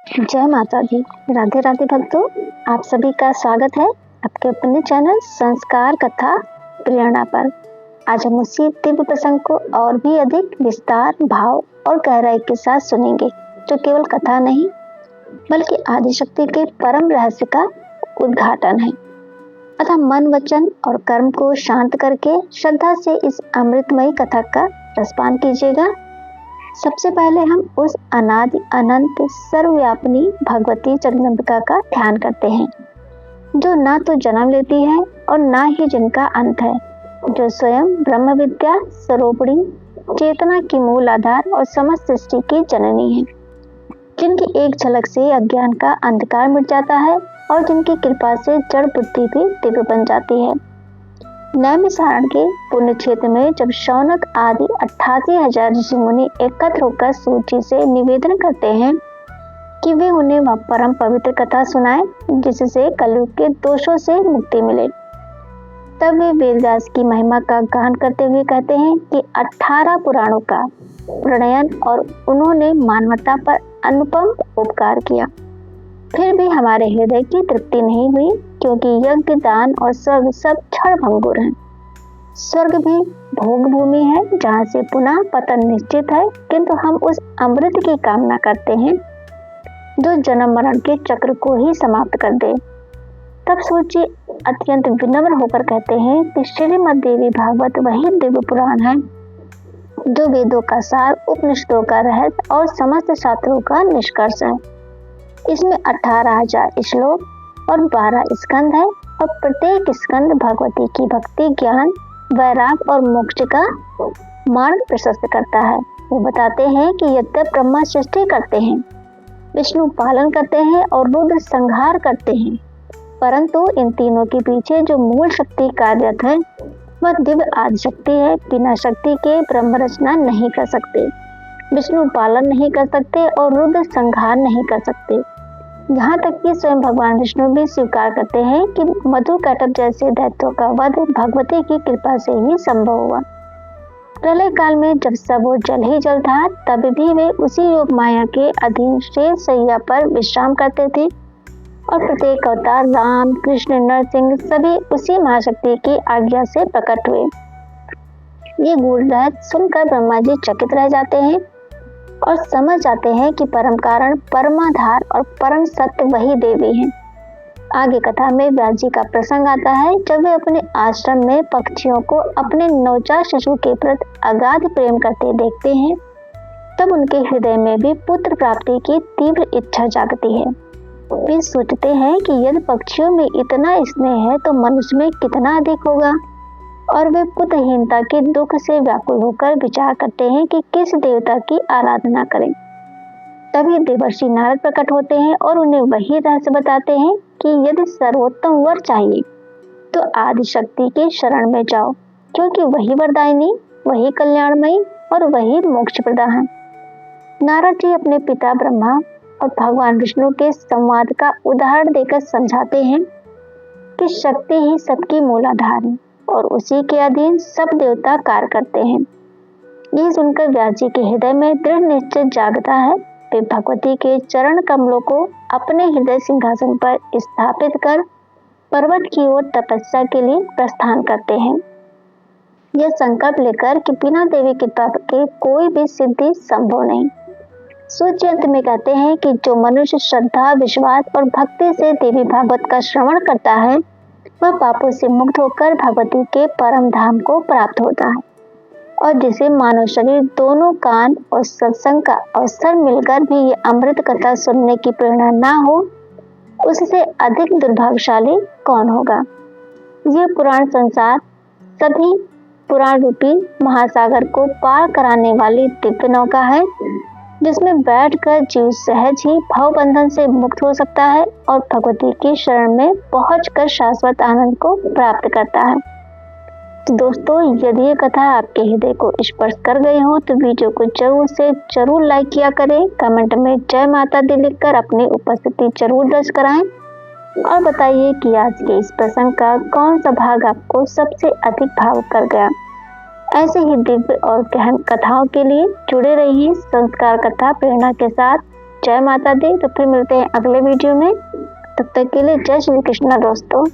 जय माता दी। राधे राधे भक्तों, आप सभी का स्वागत है आपके अपने चैनल संस्कार कथा प्रेरणा पर। आज हम उसी दिव्य प्रसंग को और भी अधिक विस्तार, भाव और गहराई के साथ सुनेंगे, जो केवल कथा नहीं बल्कि आदिशक्ति के परम रहस्य का उद्घाटन है। अतः मन, वचन और कर्म को शांत करके श्रद्धा से इस अमृतमयी कथा का रसपान कीजिएगा। सबसे पहले हम उस अनादि अनंत सर्वव्यापिनी भगवती जगदम्बिका का ध्यान करते हैं, जो ना तो जन्म लेती है और ना ही जिनका अंत है, जो स्वयं ब्रह्म विद्या स्वरूपिणी चेतना की मूल आधार और समस्त सृष्टि की जननी है, जिनकी एक झलक से अज्ञान का अंधकार मिट जाता है और जिनकी कृपा से जड़ बुद्धि भी दिव्य बन जाती है। नैमिषारण्य के पुण्य क्षेत्र में जब शौनक आदि 88,000 ऋषि मुनि एकत्र होकर सूत जी से निवेदन करते हैं कि वे उन्हें वह परम पवित्र कथा सुनाए जिससे कलयुग के दोषों से मुक्ति मिले, तब वे वेदव्यास की महिमा का गान करते हुए कहते हैं कि 18 पुराणों का प्रणयन और उन्होंने मानवता पर अनुपम उपकार किया। फिर भी हमारे हृदय की तृप्ति नहीं हुई, क्योंकि यज्ञ, दान और स्वर्ग सब क्षण भंगुर हैं। स्वर्ग भी भोग भूमि है जहाँ से पुनः पतन निश्चित है, किंतु हम उस अमृत की कामना करते हैं जो जन्म मरण के चक्र को ही समाप्त कर दे। तब सूत जी अत्यंत विनम्र होकर कहते हैं कि श्रीमद् देवी भागवत वही दिव्य पुराण है जो वेदों का सार, उपनिषदों का रहस्य और समस्त शास्त्रों का निष्कर्ष है। इसमें 18,000 श्लोक और 12 स्कंद है और प्रत्येक स्कंद भगवती की भक्ति, ज्ञान, वैराग और मोक्ष का मार्ग प्रशस्त करता है। वो बताते हैं कि यद्यप ब्रह्मा सृष्टि करते हैं, विष्णु पालन करते हैं और रुद्र संहार करते हैं, परंतु इन तीनों के पीछे जो मूल शक्ति कार्यरत है वह दिव्य आदिशक्ति है। बिना शक्ति के ब्रह्म रचना नहीं कर सकते, विष्णु पालन नहीं कर सकते और रुद्र संहार नहीं कर सकते। यहाँ तक कि स्वयं भगवान विष्णु भी स्वीकार करते हैं कि मधु कटक जैसे दैत्यों का वध भगवती की कृपा से ही संभव हुआ। प्रलय काल में जब सब वो जल ही जल था, तब भी वे उसी योग माया के अधीन शेष शैया पर विश्राम करते थे और प्रत्येक अवतार राम, कृष्ण, नरसिंह सभी उसी महाशक्ति की आज्ञा से प्रकट हुए। ये गूढ़ रहस्य सुनकर ब्रह्मा जी चकित रह जाते हैं और समझ जाते हैं कि परम कारण, परमाधार और परम सत्य वही देवी हैं। आगे कथा में व्यास जी का प्रसंग आता है जब वे अपने आश्रम में पक्षियों को अपने नवजात शिशु के प्रति अगाध प्रेम करते देखते हैं, तब उनके हृदय में भी पुत्र प्राप्ति की तीव्र इच्छा जागती है। वे सोचते हैं कि यदि पक्षियों में इतना स्नेह है तो मनुष्य में कितना अधिक होगा, और वे पुत्रहीनता के दुख से व्याकुल होकर विचार करते हैं कि किस देवता की आराधना करें। तभी देवर्षि नारद प्रकट होते हैं और उन्हें वही रहस्य बताते हैं कि यदि सर्वोत्तम वर चाहिए तो आदिशक्ति के शरण में जाओ, क्योंकि वही वरदायिनी, वही कल्याणमयी और वही मोक्ष प्रदा है। नारद जी अपने पिता ब्रह्मा और भगवान विष्णु के संवाद का उदाहरण देकर समझाते हैं कि शक्ति ही सबकी मूलाधार है और उसी के अधीन सब देवता कार्य करते हैं। यह सुनकर व्यास जी के हृदय में दृढ़ निश्चय जागता है। वे भगवती के चरण कमलों को अपने हृदय सिंहासन पर स्थापित कर पर्वत की ओर तपस्या के लिए प्रस्थान करते हैं, यह संकल्प लेकर कि बिना देवी कृपा के कोई भी सिद्धि संभव नहीं। सूत जी अंत में कहते हैं कि जो मनुष्य श्रद्धा, विश्वास और भक्ति से देवी भागवत का श्रवण करता है वह पापों से मुक्त होकर भगवती के परम धाम को प्राप्त होता है, और जिसे मानव शरीर, दोनों कान और सत्संग का अवसर मिलकर भी ये अमृत कथा सुनने की प्रेरणा ना हो, उससे अधिक दुर्भाग्यशाली कौन होगा। ये पुराण संसार सभी पुराण रूपी महासागर को पार कराने वाली दिव्य नौका है, जिसमें बैठकर जीव सहज ही भव बंधन से मुक्त हो सकता है और भगवती की शरण में पहुंचकर शाश्वत आनंद को प्राप्त करता है। तो दोस्तों, यदि ये कथा आपके हृदय को स्पर्श कर गई हो तो वीडियो को जरूर लाइक किया करें। कमेंट में जय माता दी लिखकर अपनी उपस्थिति जरूर दर्ज कराएं और बताइए कि आज के इस प्रसंग का कौन सा भाग आपको सबसे अधिक भावुक कर गया। ऐसे ही दिव्य और गहन कथाओं के लिए जुड़े रहिए संस्कार कथा प्रेरणा के साथ। जय माता दी। तो फिर मिलते हैं अगले वीडियो में, तब तक के लिए जय श्री कृष्णा दोस्तों।